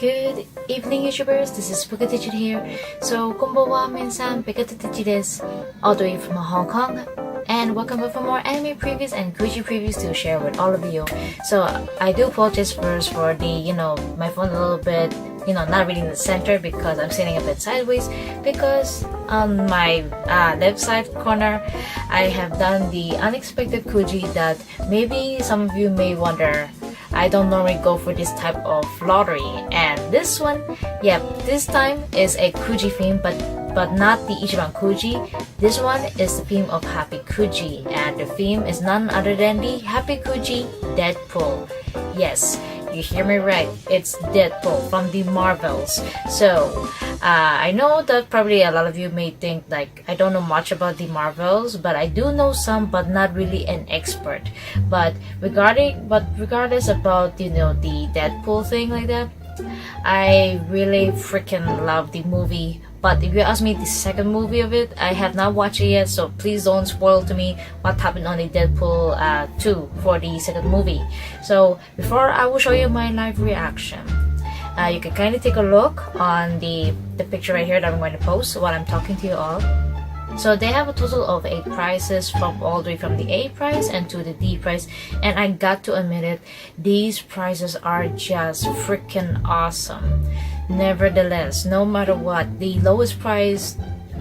Good evening, YouTubers. This is Pikachu here. So, konbanwa minsan, Pikachu desu, all the way from Hong Kong. And welcome back for more anime previews and Kuji previews to share with all of you. So, I do apologize first for the, my phone a little bit, not really in the center because I'm sitting a bit sideways because on my left side corner, I have done the unexpected Kuji that maybe some of you may wonder. I don't normally go for this type of lottery, and this one, this time is a Kuji theme, but not the Ichiban Kuji. This one is the theme of Happy Kuji, and the theme is none other than the Happy Kuji Deadpool. Yes, you hear me right, it's Deadpool from the Marvels. So, I know that probably a lot of you may think like I don't know much about the Marvels, but I do know some, but not really an expert. But regardless about the Deadpool thing like that, I really freaking love the movie. But if you ask me the second movie of it, I have not watched it yet, so please don't spoil to me what happened on the Deadpool 2 for the second movie. So before I will show you my live reaction, you can kindly take a look on the picture right here that I'm going to post while I'm talking to you all. So they have a total of 8 prizes from all the way from the A prize and to the D prize, and I got to admit it, these prizes are just freaking awesome. Nevertheless, no matter what, the lowest prize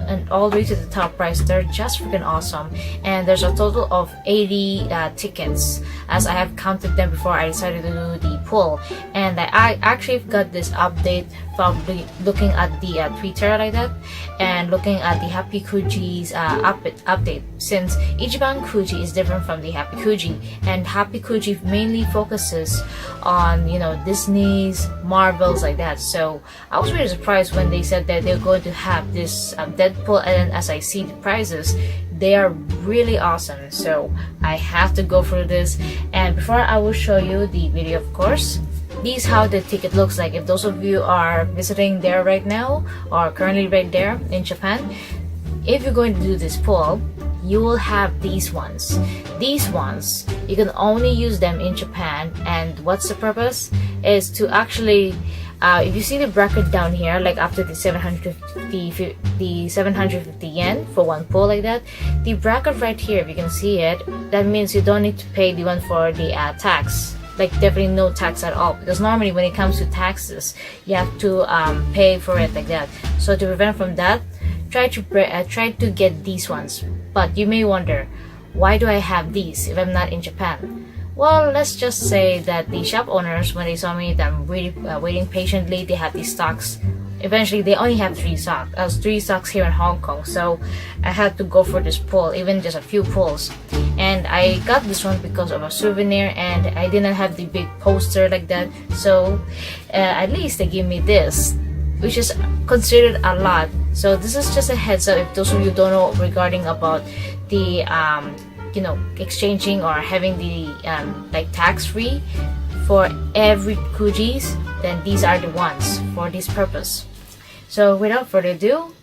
and all the way to the top price, they're just freaking awesome. And there's a total of 80 tickets, as I have counted them before I decided to do the poll. And I actually got this update from looking at the Twitter like that, and looking at the Happy Kuji's update, since Ichiban Kuji is different from the Happy Kuji, and Happy Kuji mainly focuses on Disney's Marvels like that. So I was really surprised when they said that they're going to have this Deadpool, and as I see the prizes, they are really awesome. So I have to go through this, and before I will show you the video, of course, this is how the ticket looks like. If those of you are visiting there right now or currently right there in Japan, if you're going to do this poll, you will have these ones. These ones, you can only use them in Japan, and what's the purpose? Is to actually, if you see the bracket down here, like after the 750 yen for one poll like that, the bracket right here, if you can see it, that means you don't need to pay the one for the tax. Like definitely no tax at all, because normally when it comes to taxes, you have to pay for it like that. So to prevent from that, try to get these ones. But you may wonder, why do I have these if I'm not in Japan? Well, let's just say that the shop owners, when they saw me that I'm really waiting patiently, they have these stocks. Eventually, they only have 3 stocks. 3 stocks here in Hong Kong, so I had to go for this poll, even just a few polls. And I got this one because of a souvenir, and I didn't have the big poster like that. So at least they give me this, which is considered a lot. So this is just a heads up if those of you don't know regarding about the exchanging or having the like tax-free for every Kujis, then these are the ones for this purpose. So without further ado,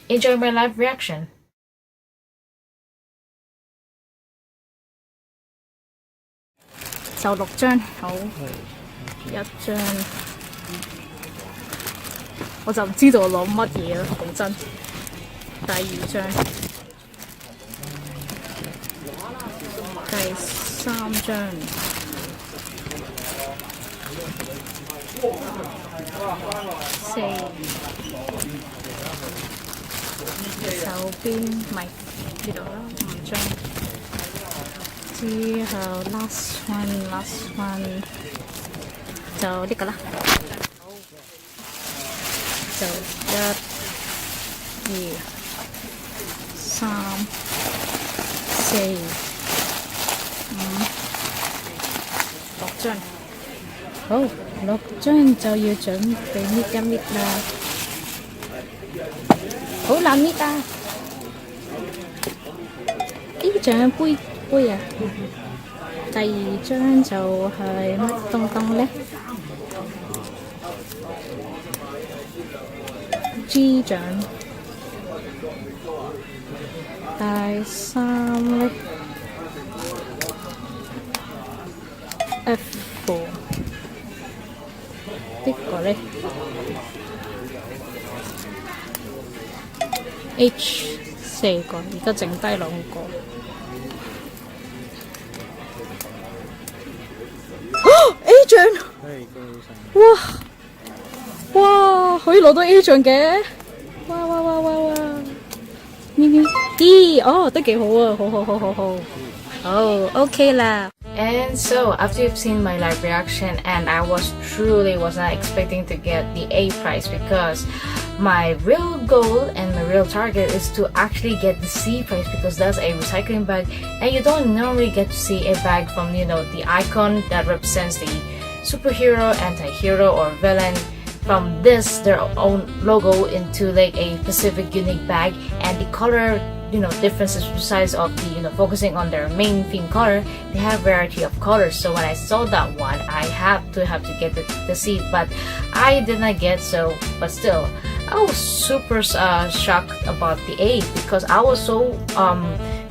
enjoy my live reaction. So 6張，好，1張，我就唔知道我攞乜嘢啦，講真。第2張，第3張。4手邊咪呢度啦，5張，之後 last one 就呢個啦，就1、2、3、4、5、6張。好，6張就要準備搣一搣啦，好難搣啊！呢張杯啊，第2張就係乜東東呢？ G 獎，第3呢 F 呢個啦。呢 ？H 4個，而家剩低2個。A 獎！哇！可以攞到 A 獎嘅！哇！咪 D 哦，都幾好啊！好。哦 ，OK 啦。And so, after you've seen my live reaction, and I truly was not expecting to get the A prize because my real goal and my real target is to actually get the C prize because that's a recycling bag, and you don't normally get to see a bag from the icon that represents the superhero, anti-hero, or villain from their own logo into like a specific unique bag, and the color differences besides of the focusing on their main theme color. They have variety of colors, so when I saw that one I have to get the C, but I did not get so. But still, I was super shocked about the A because I was so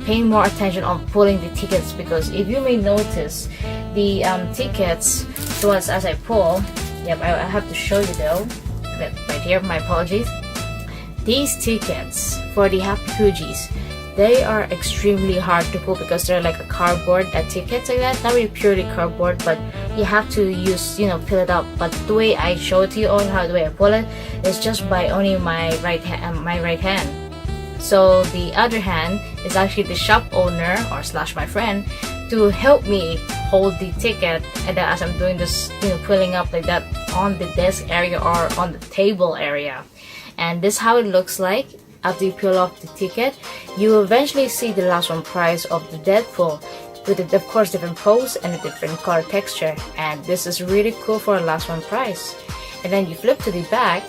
paying more attention on pulling the tickets, because if you may notice the tickets towards as I pull, yep, I have to show you though, right here, my apologies. These tickets for the Happy Kujis, they are extremely hard to pull because they're like a cardboard tickets like that. Not really purely cardboard, but you have to use, peel it up. But the way I show it to you all, the way I pull it, is just by only my right hand. So the other hand is actually the shop owner or / my friend to help me hold the ticket, and then as I'm doing this, pulling up like that on the desk area or on the table area. And this is how it looks like after you peel off the ticket. You eventually see the last one price of the Deadpool with of course different pose and a different color texture, and this is really cool for a last one price. And then you flip to the back.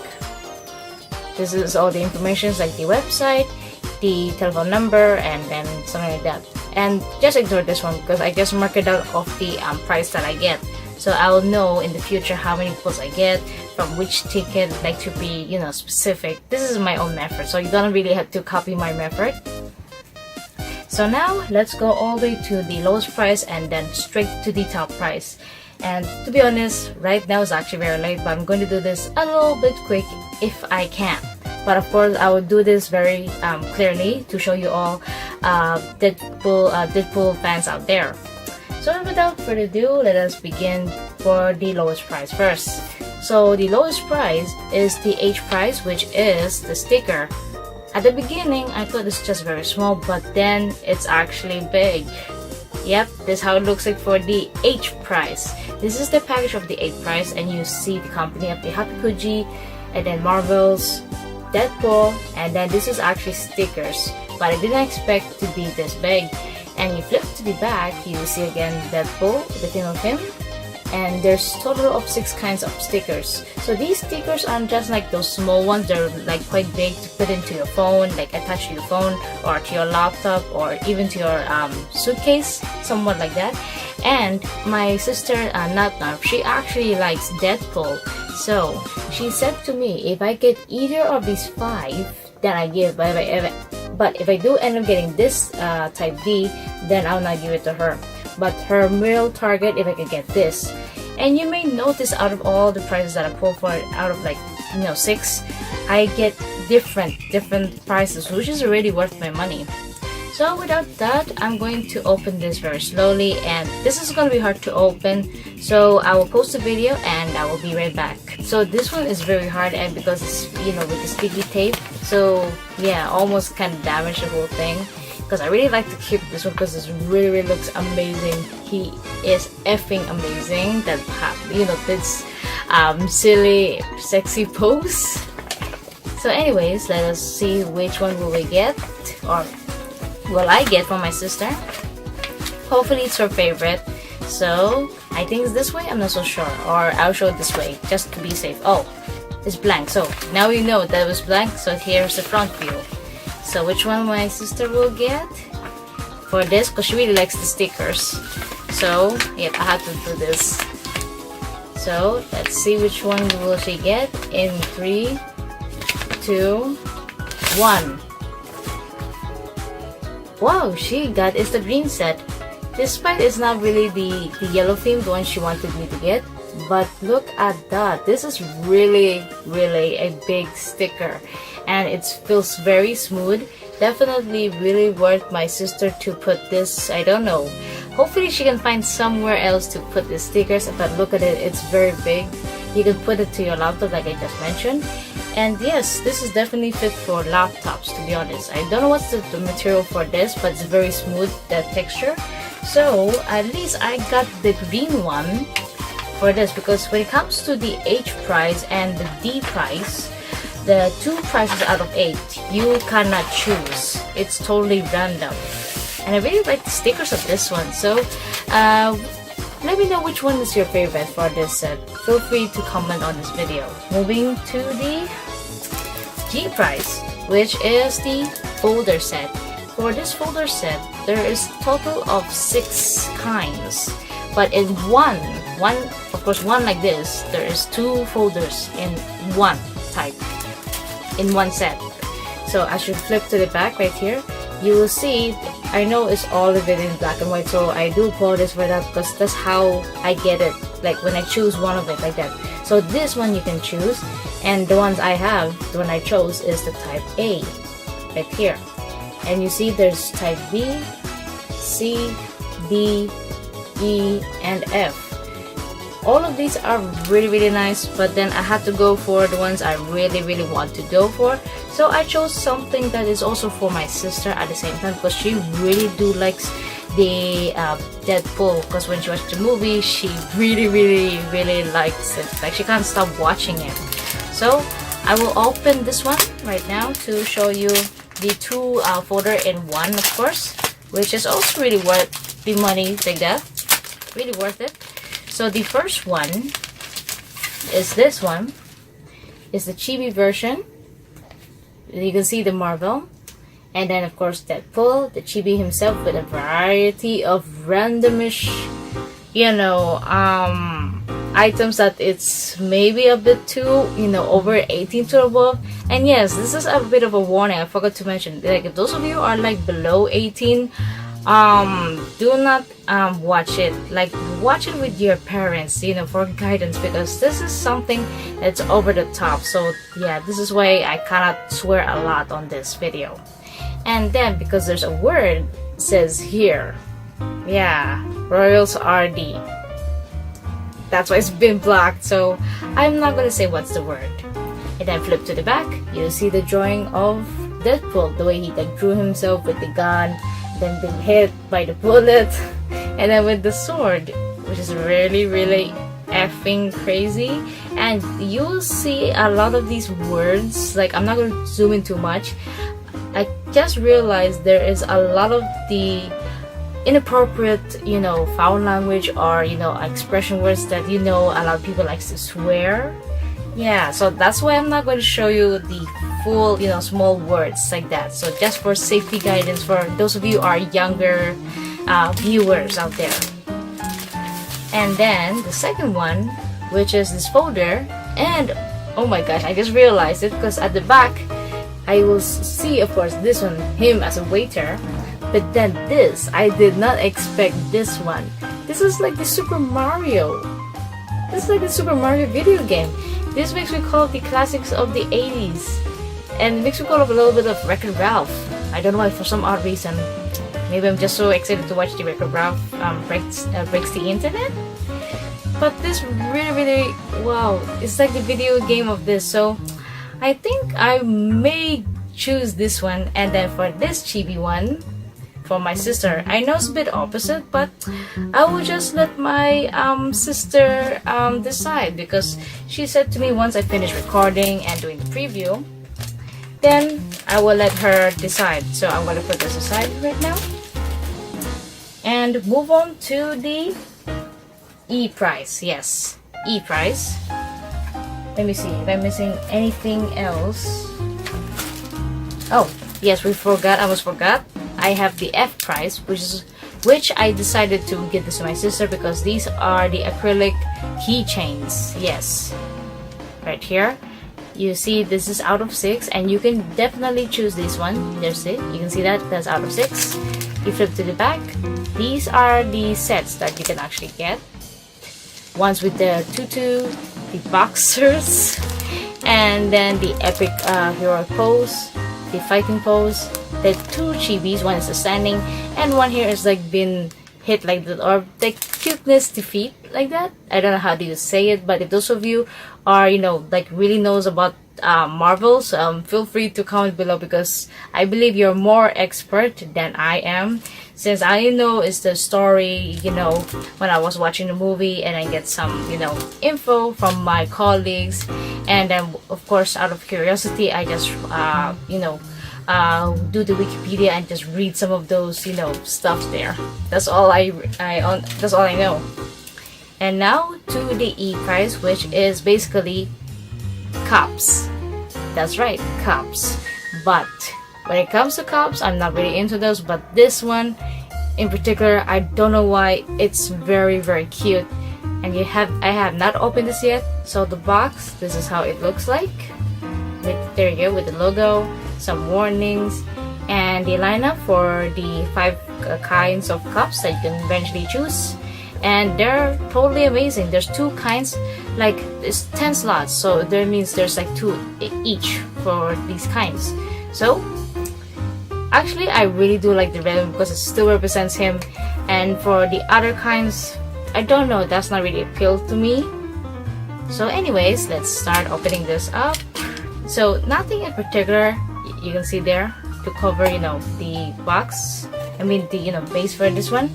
This is all the information like the website, the telephone number, and then something like that. And just ignore this one because I just marked it out of the price that I get, so I will know in the future how many pulls I get from which ticket, like to be specific. This is my own method, so you don't really have to copy my method. So now let's go all the way to the lowest price and then straight to the top price. And to be honest, right now is actually very late, but I'm going to do this a little bit quick if I can. But of course, I will do this very clearly to show you all Deadpool fans out there. So without further ado, let us begin for the lowest price first. So the lowest price is the H price, which is the sticker. At the beginning, I thought it's just very small, but then it's actually big. Yep, this is how it looks like for the H price. This is the package of the H price, and you see the company of the Happy Kuji, and then Marvel's, Deadpool, and then this is actually stickers. But I didn't expect to be this big. And you flip to the back, you see again Deadpool, the theme of him, and there's total of 6 kinds of stickers. So these stickers aren't just like those small ones, they're like quite big to put into your phone, like attach to your phone or to your laptop or even to your suitcase, somewhat like that. And my sister Natna, she actually likes Deadpool, so she said to me, if I get either of these 5, then I give. But if I do end up getting this type D, then I'll not give it to her. But her real target, if I could get this. And you may notice out of all the prizes that I pull for it, out of like 6, I get different prices, which is really worth my money. So without that, I'm going to open this very slowly, and this is going to be hard to open, so I will post a video and I will be right back. So this one is very hard, and because it's with the sticky tape, so yeah, almost kind of damaged the whole thing. Because I really like to keep this one because this really looks amazing. He is effing amazing. That this silly sexy pose. So anyways, let us see which one will we get, or will I get from my sister. Hopefully it's her favorite. So I think it's this way, I'm not so sure, or I'll show it this way just to be safe. Oh, it's blank, so now you know that it was blank. So here's the front view. So which one my sister will get for this, because she really likes the stickers. So yep, I have to do this. So let's see which one will she get in 3, 2, 1. Wow, she got is the green set. Despite it's not really the yellow theme, the one she wanted me to get, but look at that. This is really a big sticker, and it feels very smooth. Definitely really worth my sister to put this. I don't know, hopefully she can find somewhere else to put the stickers, but look at it, it's very big. You can put it to your laptop like I just mentioned. And yes, this is definitely fit for laptops, to be honest. I don't know what's the material for this, but it's very smooth, the texture. So at least I got the green one for this, because when it comes to the H prize and the D prize, the 2 prizes out of 8, you cannot choose. It's totally random. And I really like the stickers of this one. So let me know which one is your favorite for this set. Feel free to comment on this video. Moving to the G prize, which is the folder set. For this folder set, there is total of 6 kinds. But in one like this, there is 2 folders in one type, in one set. So as you flip to the back right here, you will see, I know it's all of it in black and white, so I do apologize for that, because that's how I get it, like when I choose one of it like that. So this one you can choose, and the ones I have, the one I chose is the type A right here. And you see there's type B, C, D, E, and F. All of these are really nice, but then I had to go for the ones I really want to go for. So I chose something that is also for my sister at the same time, because she really do likes the Deadpool, because when she watched the movie, she really likes it. Like, she can't stop watching it. So I will open this one right now to show you the 2 folder in one, of course, which is also really worth the money like that. Really worth it. So the first one is this one. It's the chibi version. You can see the Marvel, and then of course Deadpool, the chibi himself, with a variety of randomish, items that it's maybe a bit too, over 18 to above. And yes, this is a bit of a warning, I forgot to mention, like if those of you are like below 18, do not watch it. Like, watch it with your parents, for guidance, because this is something that's over the top. So yeah, this is why I cannot swear a lot on this video. And then because there's a word says here, yeah, Royals RD, that's why it's been blocked, so I'm not gonna say what's the word. And then flip to the back, you'll see the drawing of Deadpool, the way he like drew himself with the gun, then being hit by the bullet, and then with the sword, which is really effing crazy. And you'll see a lot of these words, like I'm not going to zoom in too much. I just realized there is a lot of the inappropriate, foul language, or expression words that a lot of people like to swear. Yeah, so that's why I'm not going to show you the full, small words like that. So just for safety guidance for those of you who are younger viewers out there. And then the second one, which is this folder, and oh my gosh, I just realized it, because at the back I will see, of course, this one, him as a waiter. But then this, I did not expect this one. This is like the Super Mario. This is like the Super Mario video game. This makes me call the classics of the 80s. And it makes me call up a little bit of Wreck-It Ralph. I don't know why, for some odd reason. Maybe I'm just so excited to watch the Wreck-It Ralph breaks the internet. But this really, wow. It's like the video game of this. So I think I may choose this one. And then for this chibi one, for my sister, I know it's a bit opposite, but I will just let my sister decide, because she said to me once I finish recording and doing the preview, then I will let her decide. So I'm going to put this aside right now and move on to the E prize. Yes, E prize. Let me see if I'm missing anything else. Oh yes, we forgot, I almost forgot. I have the F prize, which I decided to give this to my sister, because these are the acrylic keychains. Yes, right here. You see this is out of 6, and you can definitely choose this one. There's it. You can see that's out of 6. You flip to the back. These are the sets that you can actually get. ones with the tutu, the boxers, and then the epic hero pose, the fighting pose. The two chibis, one is standing, and one here is like been hit like that, or the cuteness defeat like that. I don't know how do you say it, but if those of you are, you know, like really knows about Marvels, feel free to comment below, because I believe you're more expert than I am, since I know it's the story, you know, when I was watching the movie and I get some, you know, info from my colleagues, and then of course out of curiosity I just you know, do the Wikipedia and just read some of those, you know, stuff there. That's all that's all I know. And now to the E prize, which is basically cups. That's right, cups. But when it comes to cups, I'm not really into those, but this one in particular, I don't know why, it's very cute. And I have not opened this yet. So the box, this is how it looks like. There you go, with the logo, some warnings, and the lineup for the 5 kinds of cups that you can eventually choose. And they're totally amazing. There's 2 kinds, like it's 10 slots, so that means there's like 2 each for these kinds. So actually I really do like the red one because it still represents him, and for the other kinds, I don't know, that's not really appealed to me. So anyways, let's start opening this up. So nothing in particular, you can see there to cover, you know, the box, I mean the, you know, base for this one.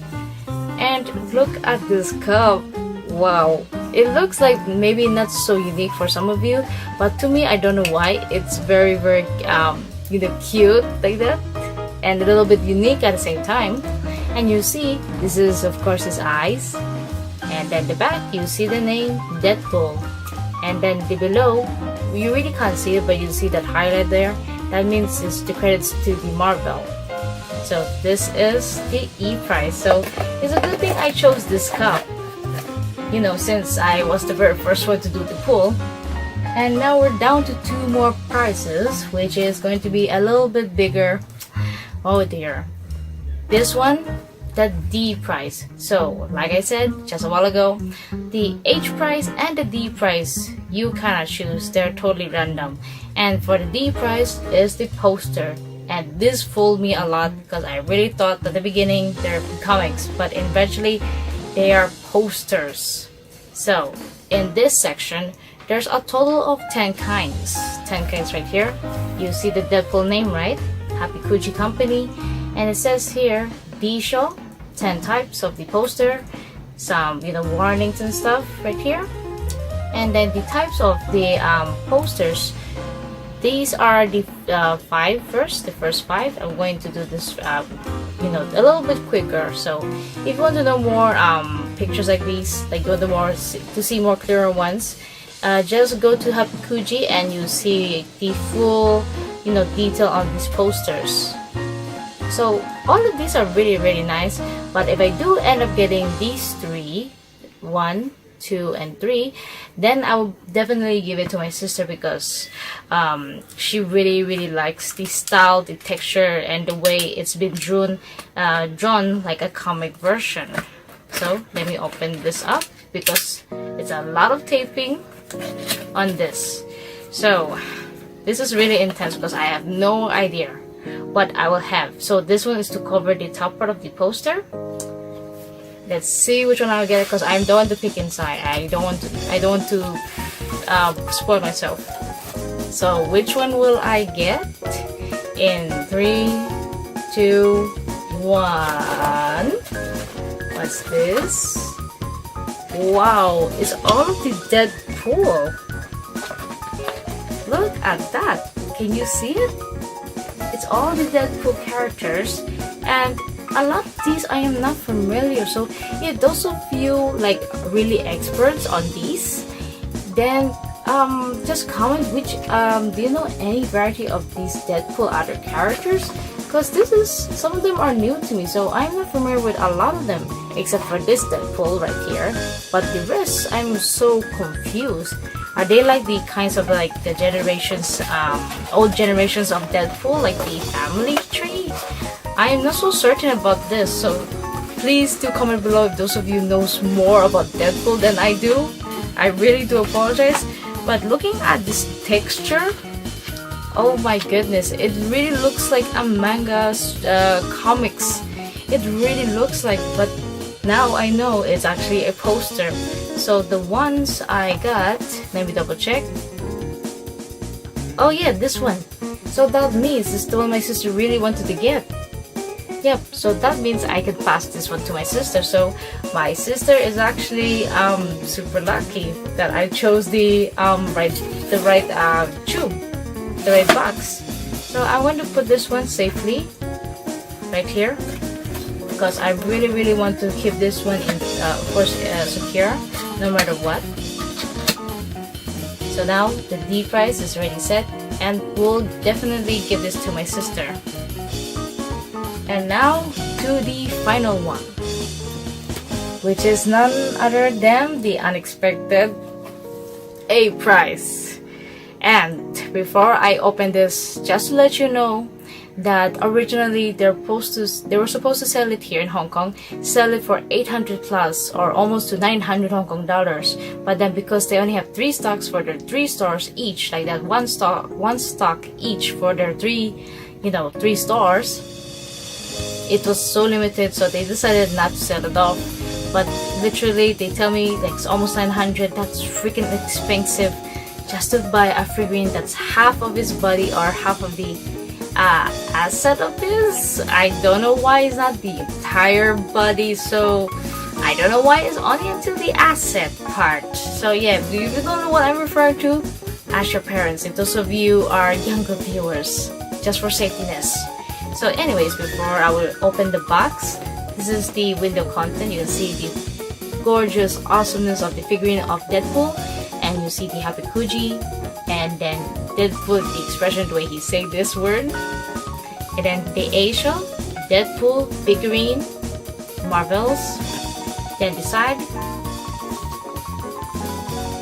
And look at this cup. Wow, it looks like maybe not so unique for some of you, but to me, I don't know why, it's very you know, cute like that, and a little bit unique at the same time. And you see, this is of course his eyes, and then the back you see the name Deadpool, and then the below you really can't see it, but you see that highlight there, that means it's the credits to the Marvel. So this is the E prize. So it's a good thing I chose this cup, you know, since I was the very first one to do the pool. And now we're down to 2 more prizes, which is going to be a little bit bigger. Oh dear. This one, the D prize. So like I said just a while ago, the H prize and the D prize you cannot choose, they're totally random. And for the D prize is the poster. And this fooled me a lot because I really thought at the beginning they're comics, but eventually they are posters. So in this section, there's a total of 10 kinds. 10 kinds right here. You see the Deadpool name, right? Happy Kuji company. And it says here, D-Show, 10 types of the poster. Some, you know, warnings and stuff right here. And then the types of the posters. These are the 5 first, the first 5. I'm going to do this, you know, a little bit quicker. So if you want to know more pictures like these, like go to see more clearer ones, just go to Happy Kuji and you see the full, you know, detail on these posters. So all of these are really nice. But if I do end up getting these 3, 1, 2, and 3, then I will definitely give it to my sister, because she really likes the style, the texture, and the way it's been drawn like a comic version. So let me open this up, because it's a lot of taping on this. So this is really intense because I have no idea what I will have. So this one is to cover the top part of the poster. Let's see which one I'll get, because I don't want to pick inside. I don't want to spoil myself. So which one will I get? In 3, 2, 1. What's this? Wow, it's all of the Deadpool. Look at that. Can you see it? It's all the Deadpool characters, and a lot of these I am not familiar. So yeah, those of you like really experts on these, then just comment which do you know any variety of these Deadpool other characters, because some of them are new to me, so I'm not familiar with a lot of them except for this Deadpool right here. But the rest, I'm so confused. Are they like the kinds of like the generations, old generations of Deadpool, like the family tree? I am not so certain about this. So please do comment below if those of you knows more about Deadpool than I do. I really do apologize, but looking at this texture, oh my goodness, it really looks like a manga comics. It really looks like, but now I know it's actually a poster. So the ones I got, let me double check. Oh yeah, this one. So that means this is the one my sister really wanted to get. Yep, so that means I could pass this one to my sister. So my sister is actually super lucky that I chose the right tube, the right box. So I want to put this one safely right here because I really want to keep this one in, of course, secure no matter what. So now the D price is already set, and we'll definitely give this to my sister. And now to the final one, which is none other than the unexpected A prize. And before I open this, just to let you know that originally they were supposed to sell it here in Hong Kong, sell it for 800 plus or almost to 900 Hong Kong dollars. But then because they only have 3 stocks for their 3 stores each, like that one stock each for their 3 stores, it was so limited, so they decided not to sell it off. But literally they tell me like it's almost 900. That's freaking expensive just to buy a figurine that's half of his body or half of the asset of this. I don't know why it's not the entire body, so I don't know why it's only until the asset part. So yeah, if you don't know what I'm referring to, ask your parents if those of you are younger viewers, just for safetyness. So anyways, before I will open the box, this is the window content. You can see the gorgeous awesomeness of the figurine of Deadpool, and you see the Happy Kuji, and then Deadpool, the expression, the way he say this word, and then the Asia, Deadpool, figurine, Marvels, then the side,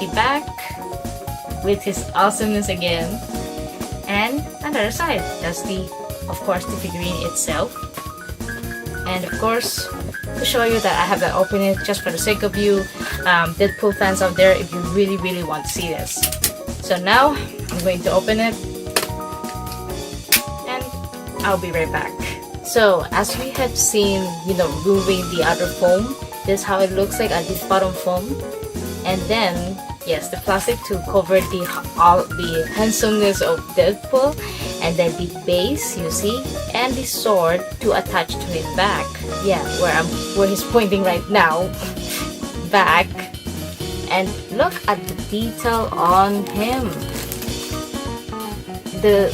the back, with his awesomeness again, and another side, that's the, of course, the figurine itself. And of course, to show you that I have that open it just for the sake of you Deadpool fans out there, if you really want to see this. So now I'm going to open it and I'll be right back. So as we have seen, removing the outer foam, this is how it looks like at the bottom foam, and then yes, the plastic to cover the handsomeness of Deadpool, and then the base, you see, and the sword to attach to his back. Yeah, where he's pointing right now, back. And look at the detail on him. The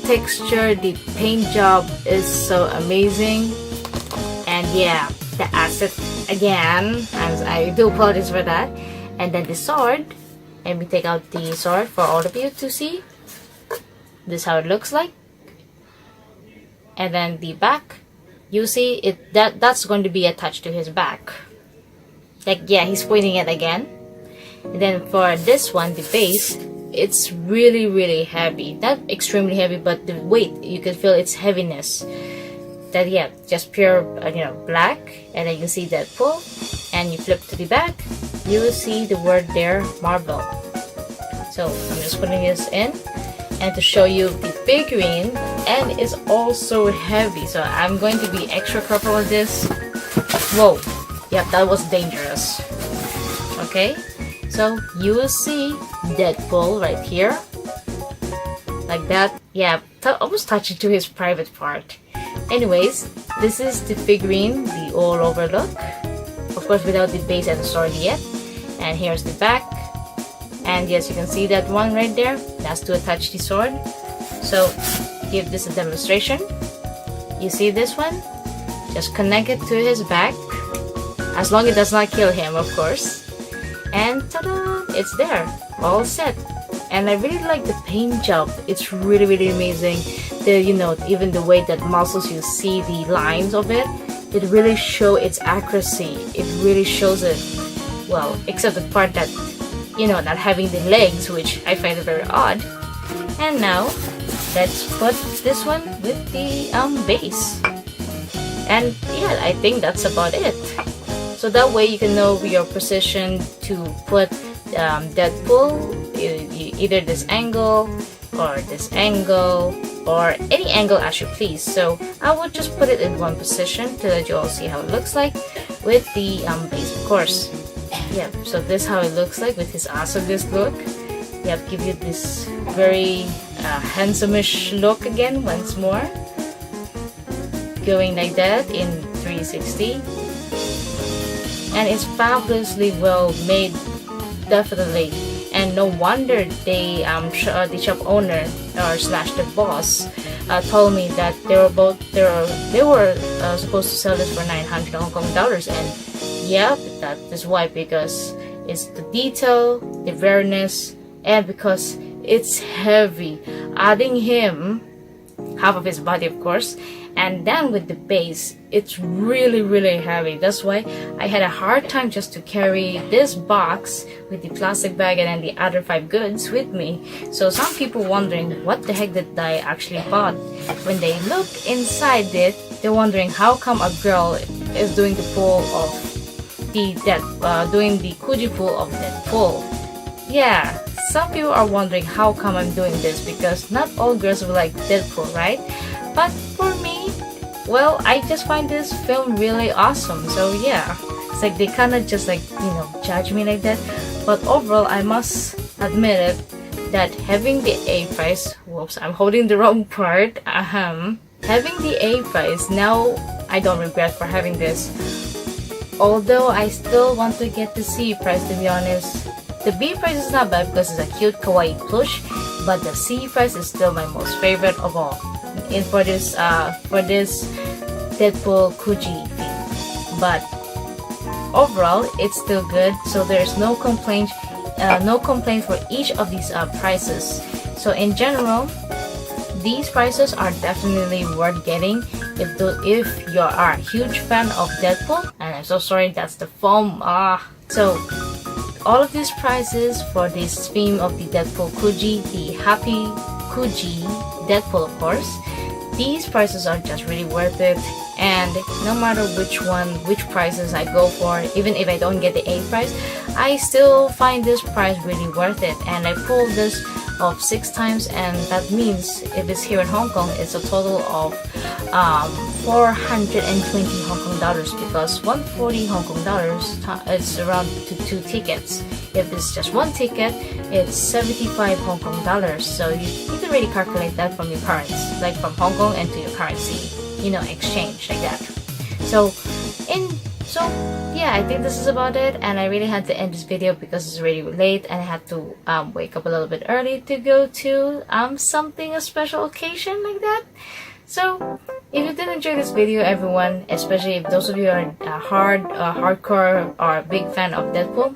texture, the paint job is so amazing. And yeah, the asset again. I do apologize for that. And then the sword. Let me take out the sword for all of you to see. This is how it looks like. And then the back, you see it, that's going to be attached to his back. Like, yeah, he's pointing it again. And then for this one, the base, it's really heavy. Not extremely heavy, but the weight, you can feel its heaviness. That, yeah, just pure black. And then you see Deadpool, and you flip to the back, you will see the word there, Marvel. So I'm just putting this in, and to show you the figurine, and it's also heavy, so I'm going to be extra careful with this. Whoa, yep, that was dangerous. Okay, so you will see Deadpool right here, like that. Yeah, almost touching to his private part. Anyways, this is the figurine, the all over look, of course without the base and the sword yet. And here's the back, and yes, you can see that one right there, that's to attach the sword. So give this a demonstration. You see this one, just connect it to his back, as long as it does not kill him, of course, and ta-da, it's there, all set. And I really like the paint job. It's really amazing. Even the way that muscles, you see the lines of it, it really shows its accuracy. It really shows it well, except the part that not having the legs, which I find it very odd. And now let's put this one with the base. And yeah, I think that's about it. So that way you can know your position to put Deadpool, either this angle or this angle or any angle as you please. So I would just put it in one position to let you all see how it looks like with the base, of course. Yep, so this is how it looks like with his awesomeness look. Yep, give you this very handsome-ish look again once more. Going like that in 360. And it's fabulously well made, definitely. And no wonder the shop owner or slash the boss told me that they were supposed to sell this for 900 Hong Kong dollars. And yeah, that is why, because it's the detail, the rareness, and because it's heavy. Adding him half of his body, of course, and then with the base, it's really heavy. That's why I had a hard time just to carry this box with the plastic bag and then the other 5 goods with me. So some people wondering what the heck did I actually bought. When they look inside it, they're wondering how come a girl is doing the pull of doing the Kuji pull of Deadpool. Yeah, some people are wondering how come I'm doing this, because not all girls will like Deadpool, right? But for me, well, I just find this film really awesome. So yeah, it's like they kind of just like, judge me like that. But overall, I must admit it that having the A price, whoops, I'm holding the wrong part. Having the A price, now I don't regret for having this. Although I still want to get the C price, to be honest. The B price is not bad because it's a cute kawaii plush, but the C price is still my most favorite of all. And for this Deadpool Kuji theme. But overall, it's still good. So there's no complaint for each of these prices. So in general, these prices are definitely worth getting if you are a huge fan of Deadpool. And I'm so sorry, that's the foam. So all of these prices for this theme of the Deadpool Kuji, the Happy Kuji Deadpool, of course, these prices are just really worth it. And no matter which prices I go for, even if I don't get the A price, I still find this price really worth it. And I pulled this of 6 times, and that means if it's here in Hong Kong, it's a total of 420 Hong Kong dollars, because 140 Hong Kong dollars is around to 2 tickets. If it's just 1 ticket, it's 75 Hong Kong dollars. So you can really calculate that from your currency, like from Hong Kong and to your currency, exchange like that. So yeah, I think this is about it, and I really had to end this video because it's really late and I had to wake up a little bit early to go to a special occasion like that. So if you did enjoy this video, everyone, especially if those of you are hardcore or a big fan of Deadpool,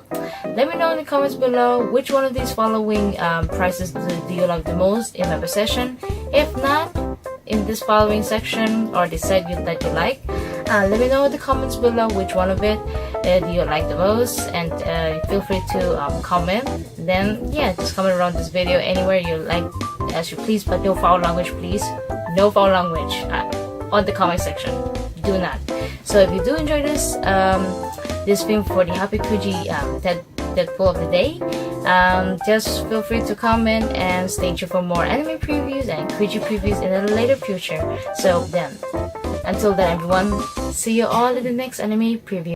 let me know in the comments below which one of these following prices do you like the most in my possession. If not, in this following section or the segment that you like, let me know in the comments below which one of it do you like the most, and feel free to comment. Then yeah, just comment around this video anywhere you like as you please, but no foul language, please. No foul language on the comment section. Do not. So if you do enjoy this film for the Happy Kuji Deadpool of the day, just feel free to comment and stay tuned for more anime previews and Kuji previews in the later future. So then, until then, everyone, see you all in the next anime preview.